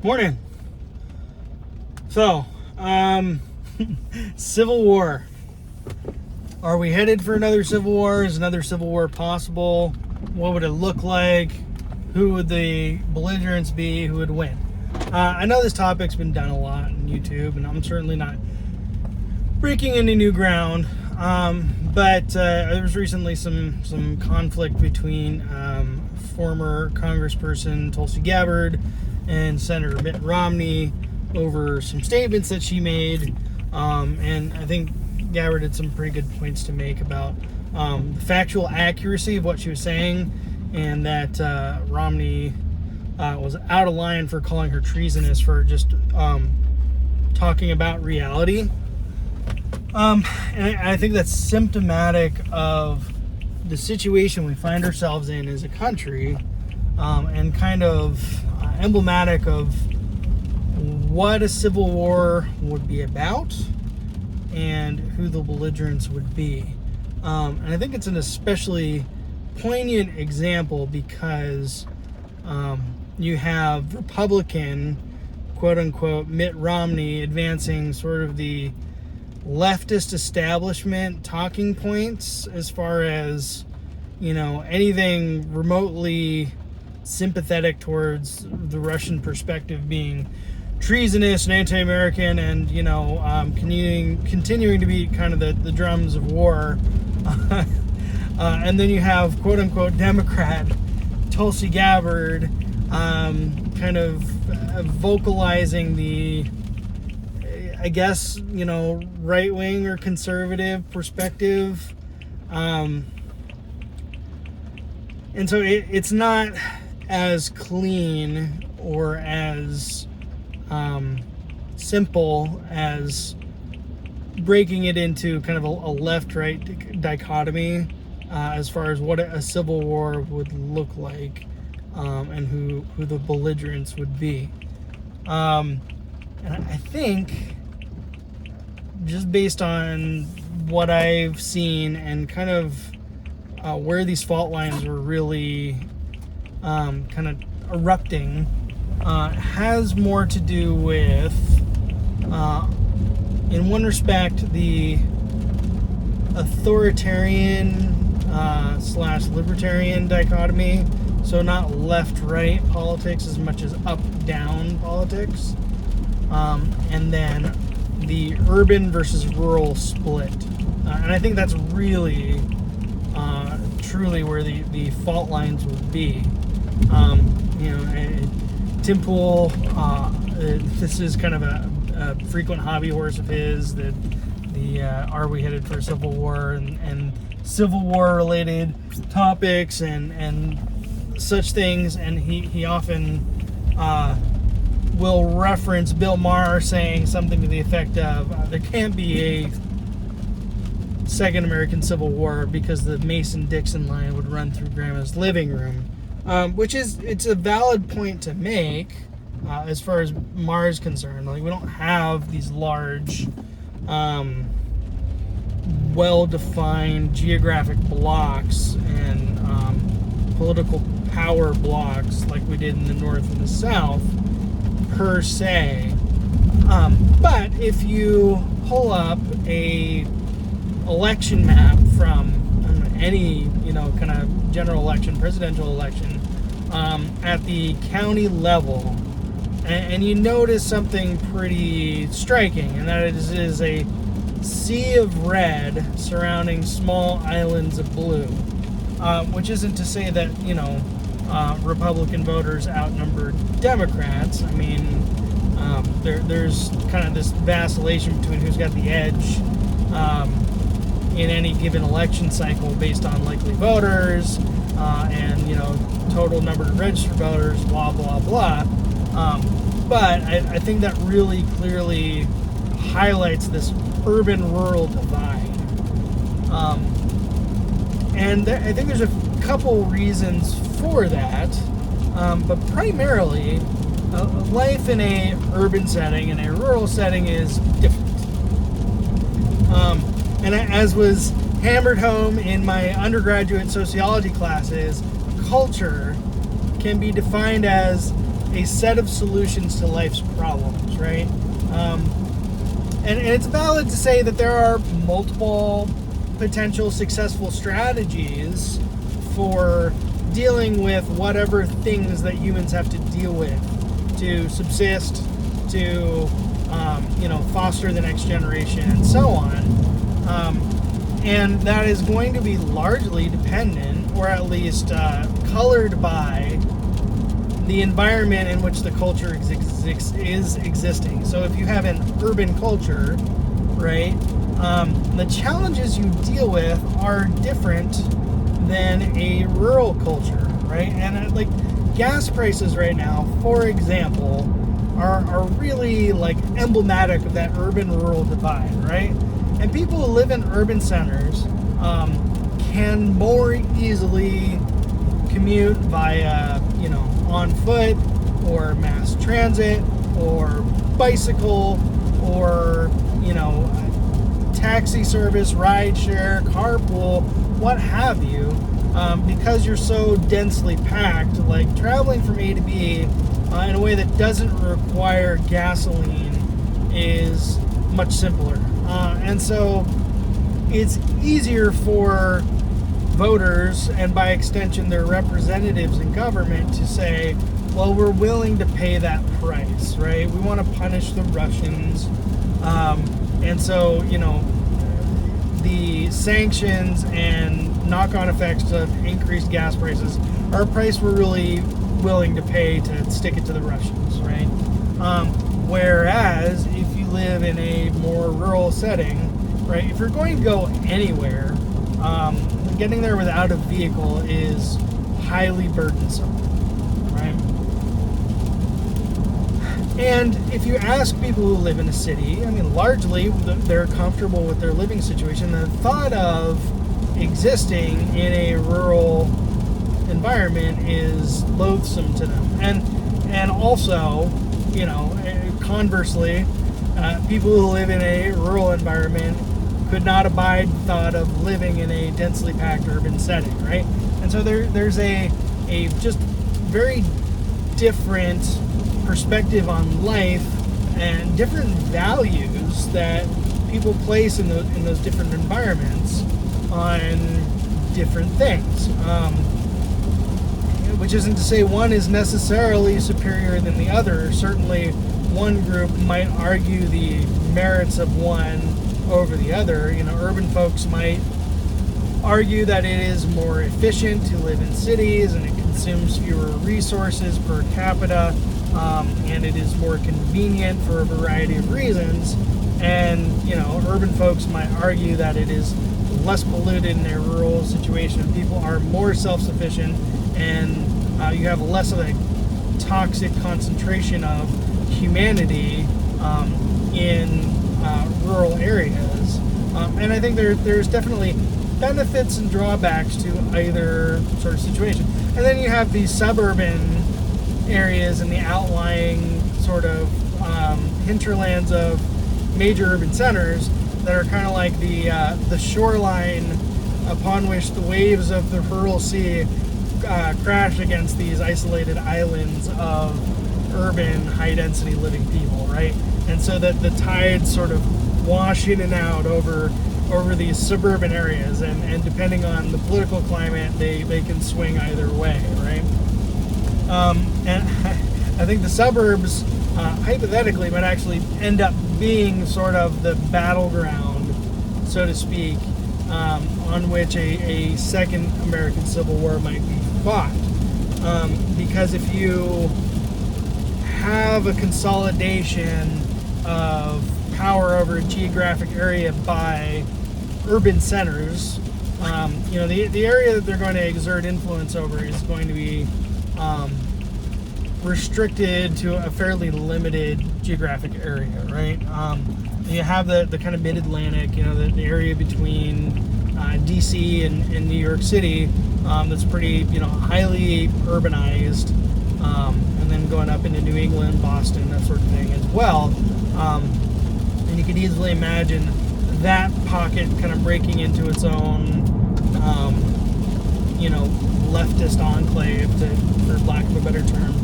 Morning. So, Civil War. Are we headed for another Civil War? Is another Civil War possible? What would it look like? Who would the belligerents be? Who would win? I know this topic's been done a lot on YouTube, and I'm certainly not breaking any new ground. But there was recently some conflict between former Congressperson Tulsi Gabbard and Senator Mitt Romney over some statements that she made. And I think Gabbard had some pretty good points to make about the factual accuracy of what she was saying, and that Romney was out of line for calling her treasonous for just talking about reality. And I think that's symptomatic of the situation we find ourselves in as a country, and kind of emblematic of what a civil war would be about and who the belligerents would be. And I think it's an especially poignant example because you have Republican, quote-unquote, Mitt Romney advancing sort of the leftist establishment talking points as far as, anything remotely sympathetic towards the Russian perspective being treasonous and anti-American, and continuing to be kind of the drums of war. And then you have quote-unquote Democrat Tulsi Gabbard kind of vocalizing the, I guess, right-wing or conservative perspective. And so it's not as clean or as simple as breaking it into kind of a left-right dichotomy as far as what a civil war would look like, and who the belligerents would be. And I think, just based on what I've seen and kind of where these fault lines were really kind of erupting, has more to do with, in one respect, the authoritarian slash libertarian dichotomy. So not left-right politics as much as up-down politics. And then the urban versus rural split. And I think that's really, truly where the fault lines would be. Tim Pool, this is kind of a frequent hobby horse of his, that are we headed for a civil war and Civil War related topics and such things. And he often will reference Bill Maher saying something to the effect of, there can't be a second American Civil War because the Mason-Dixon line would run through Grandma's living room. Which it's a valid point to make as far as Maher's concerned. Like, we don't have these large, well-defined geographic blocks and political power blocks like we did in the North and the South, per se. But if you pull up a election map from any kind of general election, presidential election, at the county level, and you notice something pretty striking, and that is a sea of red surrounding small islands of blue, which isn't to say that Republican voters outnumber Democrats. I mean, there's kind of this vacillation between who's got the edge in any given election cycle based on likely voters and total number of registered voters, blah blah blah. But I think that really clearly highlights this urban-rural divide, and I think there's a couple reasons for that, but primarily life in a urban setting and a rural setting is different. And as was hammered home in my undergraduate sociology classes, culture can be defined as a set of solutions to life's problems, right? And it's valid to say that there are multiple potential successful strategies for dealing with whatever things that humans have to deal with to subsist, to foster the next generation, and so on. And that is going to be largely dependent, or at least colored by, the environment in which the culture is existing. So if you have an urban culture, right, the challenges you deal with are different than a rural culture, right? And like gas prices right now, for example, are really like emblematic of that urban-rural divide, right? And people who live in urban centers can more easily commute via, on foot or mass transit or bicycle or, taxi service, ride share, carpool, what have you, because you're so densely packed. Like traveling from A to B in a way that doesn't require gasoline is much simpler. And so it's easier for voters, and by extension their representatives in government, to say, well, we're willing to pay that price, right? We want to punish the Russians. And so, the sanctions and knock-on effects of increased gas prices are a price we're really willing to pay to stick it to the Russians, right? Whereas if you live in a more rural setting, right, if you're going to go anywhere, getting there without a vehicle is highly burdensome, right? And if you ask people who live in a city, I mean, largely they're comfortable with their living situation. The thought of existing in a rural environment is loathsome to them. And also, conversely, people who live in a rural environment could not abide the thought of living in a densely packed urban setting, right? And so there's a just very different perspective on life and different values that people place in those different environments on different things. Which isn't to say one is necessarily superior than the other. Certainly one group might argue the merits of one over the other. Urban folks might argue that it is more efficient to live in cities and it consumes fewer resources per capita, and it is more convenient for a variety of reasons. And urban folks might argue that it is less polluted in a rural situation. People are more self-sufficient, and you have less of a toxic concentration of humanity in rural areas. And I think there's definitely benefits and drawbacks to either sort of situation. And then you have these suburban areas and the outlying sort of hinterlands of major urban centers that are kind of like the shoreline upon which the waves of the rural sea crash against these isolated islands of urban high-density living people, right? And so that the tides sort of wash in and out over these suburban areas, and depending on the political climate, they can swing either way, right? And I think the suburbs, hypothetically, might actually end up being sort of the battleground, so to speak, on which a second American Civil War might be fought. Because if you have a consolidation of power over a geographic area by urban centers, the area that they're going to exert influence over is going to be restricted to a fairly limited geographic area, right? You have the kind of mid-Atlantic, the area between DC and New York City, that's pretty, highly urbanized, and then going up into New England, Boston, that sort of thing as well. And you could easily imagine that pocket kind of breaking into its own, leftist enclave, for lack of a better term.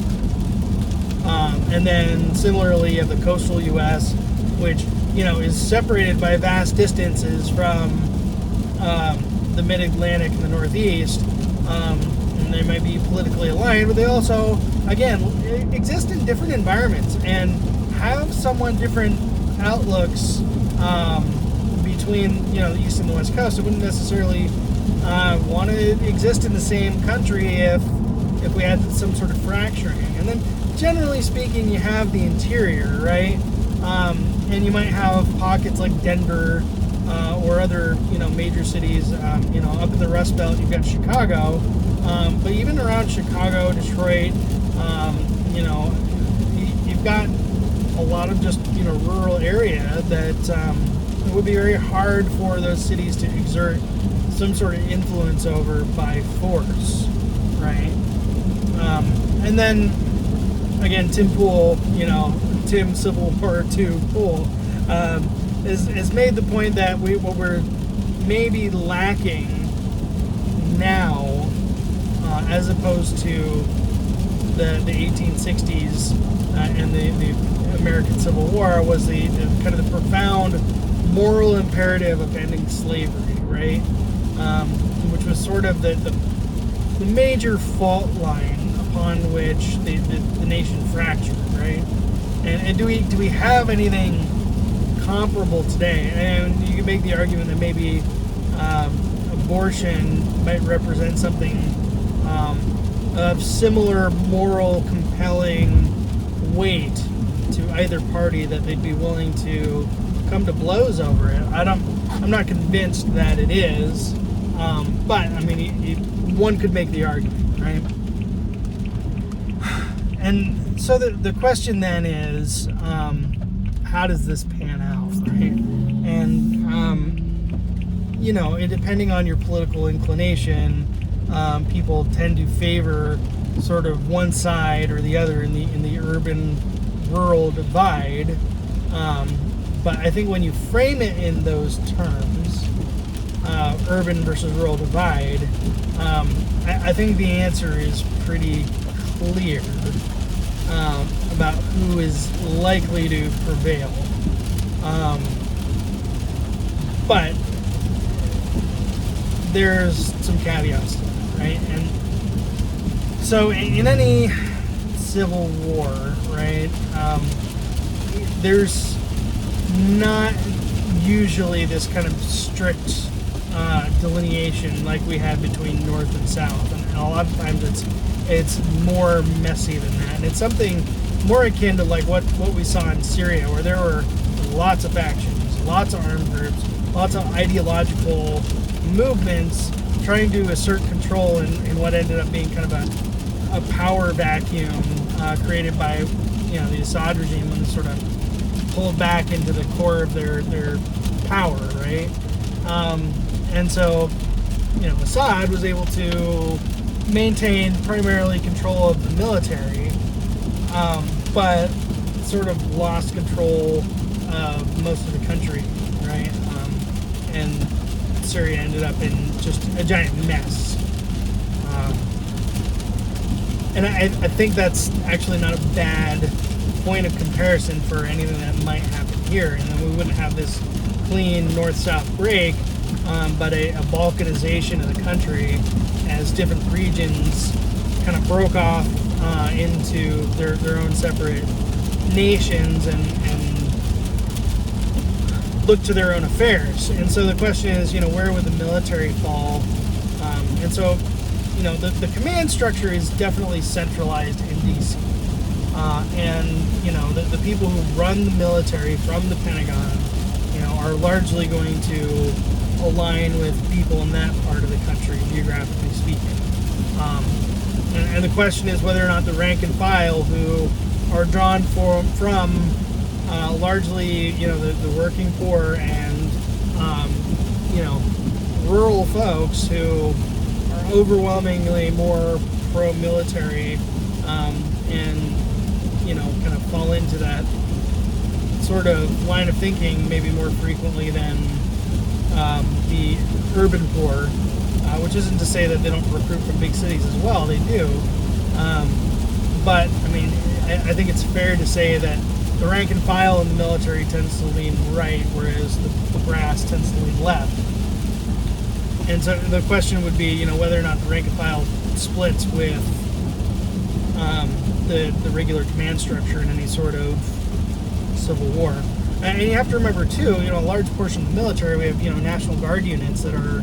And then similarly, you have the coastal U.S., which, is separated by vast distances from the mid-Atlantic and the Northeast. And they might be politically aligned, but they also, again, exist in different environments and have somewhat different outlooks between, the East and the West Coast. It wouldn't necessarily want to exist in the same country if we had some sort of fracturing. And then, generally speaking, you have the interior, right? And you might have pockets like Denver or other, major cities. Up in the Rust Belt, you've got Chicago. But even around Chicago, Detroit, you've got a lot of just, rural area that it would be very hard for those cities to exert some sort of influence over by force, right? And then, again, Tim Pool, Tim Civil War II Pool, has made the point that what we're maybe lacking now, as opposed to the 1860s and the American Civil War, was the kind of the profound moral imperative of ending slavery, right? Which was sort of the major fault line upon which the nation fractured, right? And do we have anything comparable today? And you can make the argument that maybe abortion might represent something of similar moral compelling weight to either party, that they'd be willing to come to blows over it. I'm not convinced that it is, but I mean, one could make the argument, right? And so the question then is, how does this pan out, right? And depending on your political inclination, people tend to favor sort of one side or the other in the urban-rural divide. But I think when you frame it in those terms, urban versus rural divide, I think the answer is pretty clear about who is likely to prevail. But there's some caveats to that, right? And so in any civil war, right, there's not usually this kind of strict delineation like we had between North and South, and a lot of times it's more messy than that, and it's something more akin to like what we saw in Syria, where there were lots of factions, lots of armed groups, lots of ideological movements trying to assert control in what ended up being kind of a power vacuum created by the Assad regime, when they sort of pulled back into the core of their power, right? And so Assad was able to maintain primarily control of the military, but sort of lost control of most of the country, right? And Syria ended up in just a giant mess. And I think that's actually not a bad point of comparison for anything that might happen here. And then we wouldn't have this clean north-south break, but a balkanization of the country as different regions kind of broke off into their own separate nations and looked to their own affairs. And so the question is, where would the military fall? And so, the command structure is definitely centralized in D.C. And the people who run the military from the Pentagon, are largely going to align with people in that part of the country, geographically speaking. And the question is whether or not the rank and file, who are drawn from largely, the working poor and rural folks who are overwhelmingly more pro-military, and kind of fall into that sort of line of thinking maybe more frequently than the urban poor, which isn't to say that they don't recruit from big cities as well. They do, but I mean, I think it's fair to say that the rank and file in the military tends to lean right, whereas the brass tends to lean left. And so the question would be, whether or not the rank and file splits with the regular command structure in any sort of civil war. And you have to remember too, a large portion of the military, we have, National Guard units that are,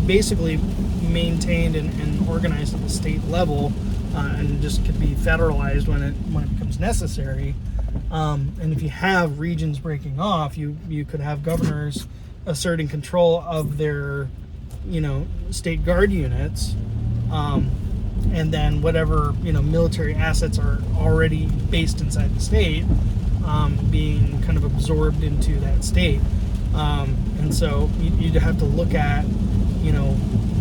basically maintained and organized at the state level, and just could be federalized when it becomes necessary. And if you have regions breaking off, you could have governors asserting control of their, state guard units, and then whatever military assets are already based inside the state, being kind of absorbed into that state. And so you'd have to look at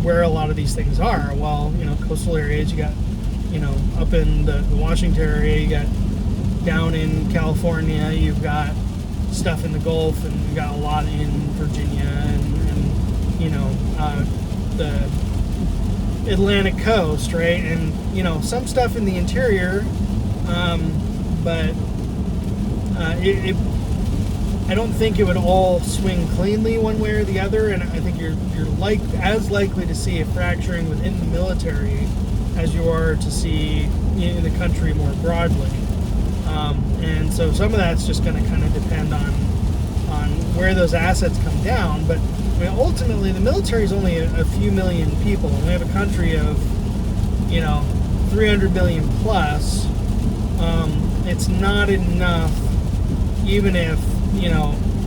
where a lot of these things are. Well, coastal areas, you got up in the Washington area, you got down in California, you've got stuff in the Gulf, and you've got a lot in Virginia and the Atlantic coast, right? And some stuff in the interior, but I don't think it would all swing cleanly one way or the other, and I think you're as likely to see a fracturing within the military as you are to see in the country more broadly. And so some of that's just going to kind of depend on where those assets come down. But ultimately, the military is only a few million people, and we have a country of 300 million plus. It's not enough, even if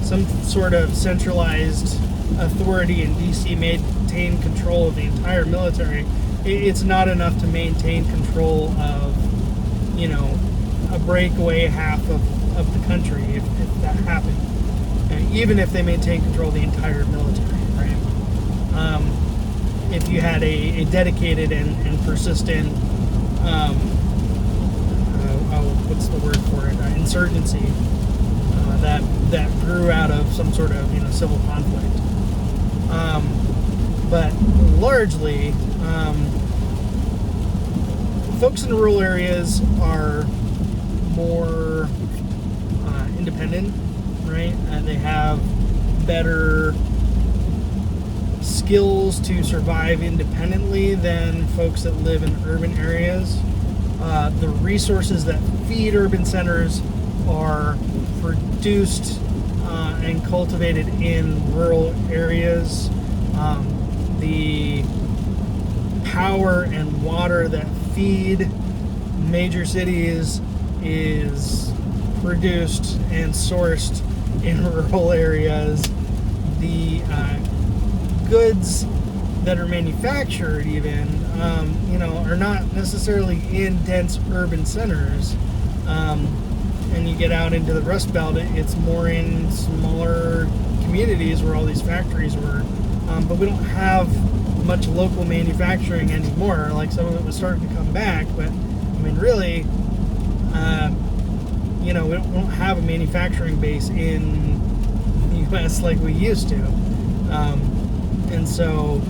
some sort of centralized authority in DC maintain control of the entire military. It's not enough to maintain control of a breakaway half of the country if that happened, and even if they maintain control of the entire military, right? If you had a dedicated and persistent what's the word for it, insurgency that grew out of some sort of civil conflict, but largely folks in the rural areas are more independent, right? And they have better skills to survive independently than folks that live in urban areas. The resources that feed urban centers are produced and cultivated in rural areas. The power and water that feed major cities is produced and sourced in rural areas. The goods that are manufactured even are not necessarily in dense urban centers, and you get out into the Rust Belt, it's more in smaller communities where all these factories were, but we don't have much local manufacturing anymore. Like, some of it was starting to come back, but really we don't have a manufacturing base in the U.S. like we used to, and so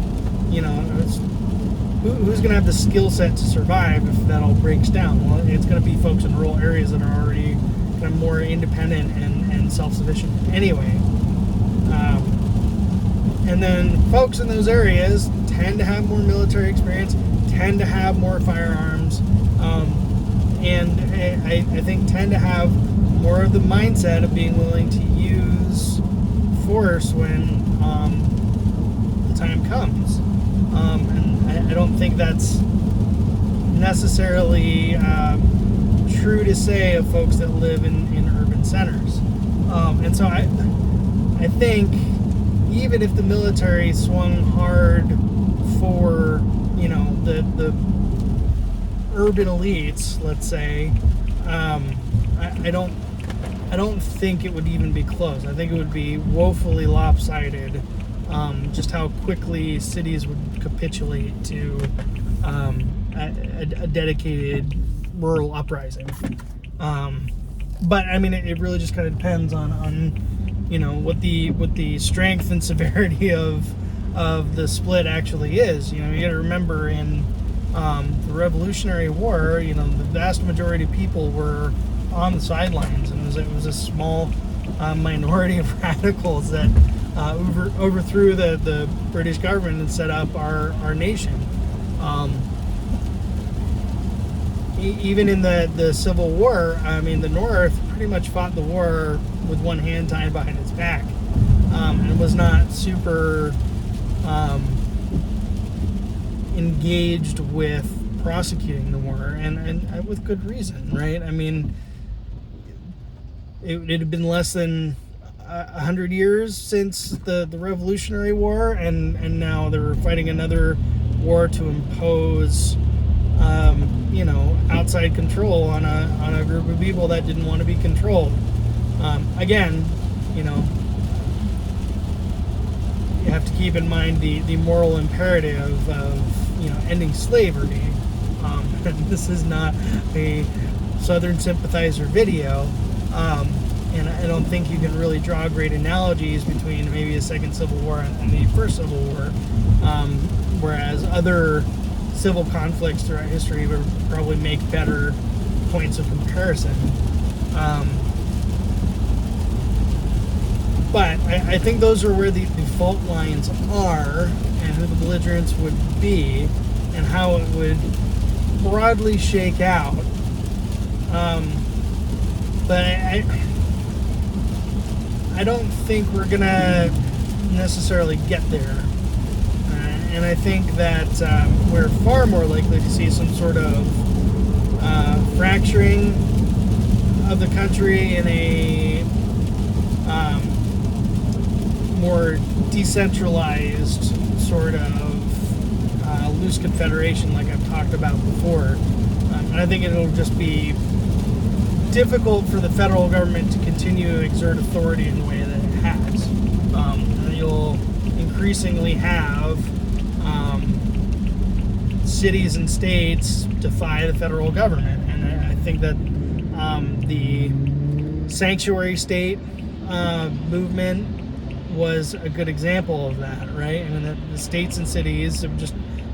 who's going to have the skill set to survive if that all breaks down? Well, it's going to be folks in rural areas that are already kind of more independent and self-sufficient anyway. And then folks in those areas tend to have more military experience, tend to have more firearms, and I think tend to have more of the mindset of being willing to use force when the time comes. And I don't think that's necessarily true to say of folks that live in urban centers. And so I think even if the military swung hard for the urban elites, let's say, I don't think it would even be close. I think it would be woefully lopsided, just how quickly cities would capitulate to a dedicated rural uprising. But it really just kind of depends on what the strength and severity of the split actually is. You got to remember, in The Revolutionary War, the vast majority of people were on the sidelines, and it was a small minority of radicals that overthrew the British government and set up our nation. Even in the Civil War, the North pretty much fought the war with one hand tied behind its back, and was not super engaged with prosecuting the war, and with good reason, right? It had been less than 100 years since the Revolutionary War, and now they were fighting another war to impose outside control on a group of people that didn't want to be controlled. Again, you have to keep in mind the moral imperative of ending slavery. This is not a Southern sympathizer video, and I don't think you can really draw great analogies between maybe the Second Civil War and the First Civil War, whereas other civil conflicts throughout history would probably make better points of comparison. But I think those are where the fault lines are, and who the belligerents would be, and how it would broadly shake out. But I don't think we're gonna necessarily get there. And I think that we're far more likely to see some sort of fracturing of the country in a more decentralized sort of loose confederation, like I've talked about before. And I think it'll just be difficult for the federal government to continue to exert authority in the way that it has. And you'll increasingly have cities and states defy the federal government, and I think that the sanctuary state movement was a good example of that, right? The states and cities have just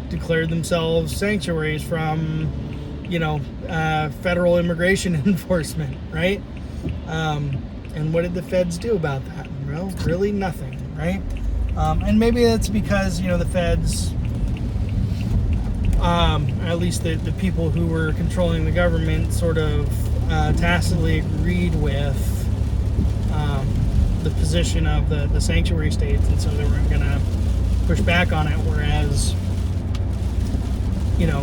declared themselves sanctuaries from, federal immigration enforcement, right? And what did the feds do about that? Well, really nothing, right? And maybe that's because, the feds, at least the people who were controlling the government, sort of tacitly agreed with the position of the sanctuary states, and so they weren't going to push back on it, whereas,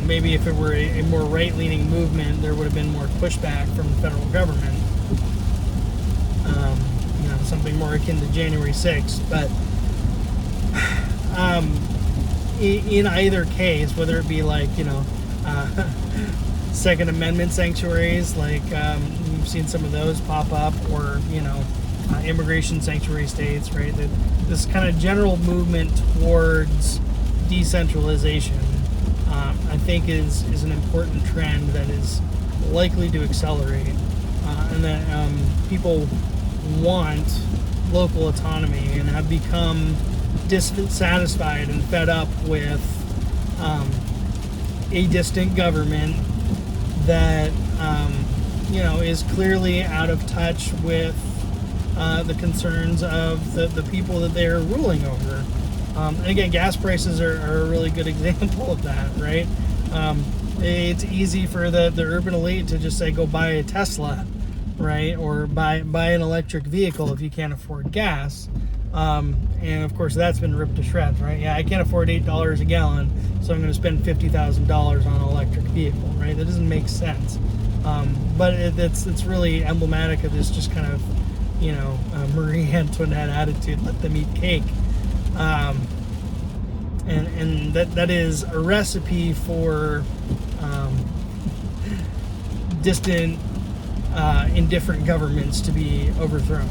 maybe if it were a more right-leaning movement, there would have been more pushback from the federal government. Something more akin to January 6th. But in either case, whether it be like, Second Amendment sanctuaries, like we've seen some of those pop up, or, immigration sanctuary states, right? This kind of general movement towards decentralization, I think is an important trend that is likely to accelerate, and that people want local autonomy and have become dissatisfied and fed up with a distant government that is clearly out of touch with the concerns of the people that they're ruling over. And again, gas prices are a really good example of that, right? It's easy for the urban elite to just say, go buy a Tesla, right? Or buy an electric vehicle if you can't afford gas. And of course, that's been ripped to shreds, right? Yeah, I can't afford $8 a gallon, so I'm going to spend $50,000 on an electric vehicle, right? That doesn't make sense. But it's really emblematic of this just kind of, Marie Antoinette attitude, let them eat cake. And that is a recipe for distant, indifferent governments to be overthrown.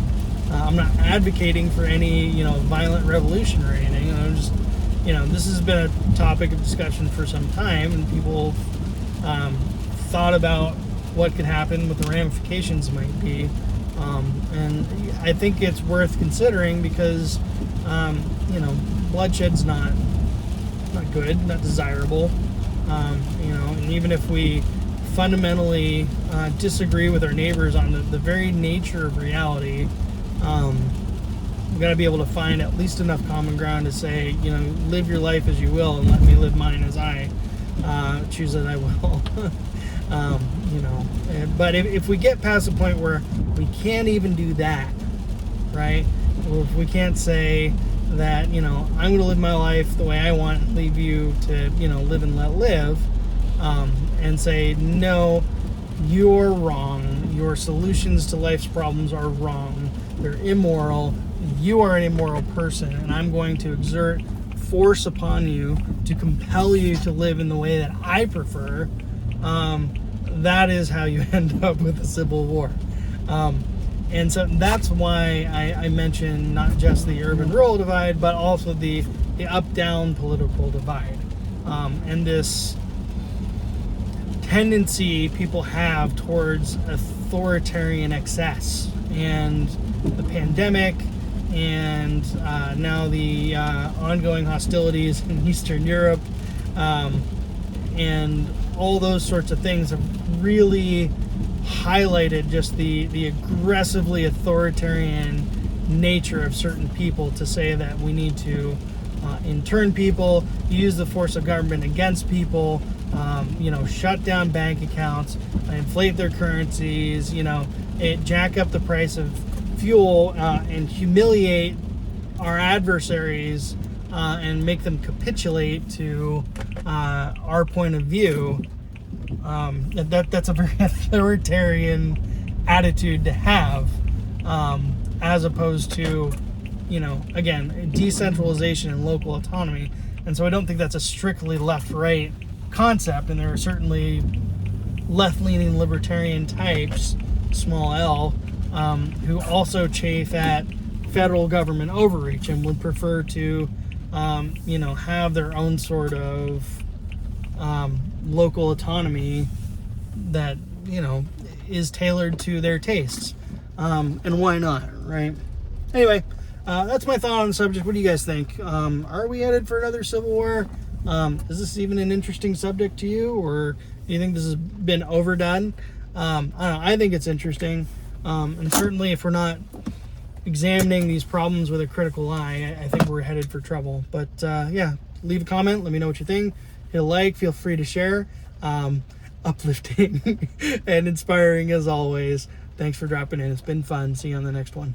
I'm not advocating for any, violent revolution or anything. I'm just, this has been a topic of discussion for some time, and people thought about what could happen, what the ramifications might be. And I think it's worth considering because, bloodshed's not good, not desirable. And even if we fundamentally disagree with our neighbors on the very nature of reality, we've got to be able to find at least enough common ground to say, live your life as you will and let me live mine as I choose that I will. But if we get past the point where we can't even do that, right? Well, if we can't say that, I'm going to live my life the way I want and leave you to, live and let live, and say, no, you're wrong. Your solutions to life's problems are wrong. They're immoral. You are an immoral person, and I'm going to exert force upon you to compel you to live in the way that I prefer. That is how you end up with a civil war. And so that's why I mentioned not just the urban-rural divide, but also the up-down political divide. And this tendency people have towards authoritarian excess. And the pandemic and now the ongoing hostilities in Eastern Europe and all those sorts of things have really highlighted just the aggressively authoritarian nature of certain people, to say that we need to intern people, use the force of government against people, shut down bank accounts, inflate their currencies, jack up the price of fuel, and humiliate our adversaries and make them capitulate to our point of view. That's a very authoritarian attitude to have, as opposed to, again, decentralization and local autonomy. And so I don't think that's a strictly left-right concept, and there are certainly left-leaning libertarian types, small l, who also chafe at federal government overreach and would prefer to, have their own sort of local autonomy that, is tailored to their tastes. And why not, right? Anyway, that's my thought on the subject. What do you guys think? Are we headed for another civil war? Is this even an interesting subject to you, or do you think this has been overdone? I don't know. I think it's interesting. And certainly if we're not examining these problems with a critical eye, I think we're headed for trouble. But leave a comment. Let me know what you think. Hit a like. Feel free to share. Uplifting and inspiring as always. Thanks for dropping in. It's been fun. See you on the next one.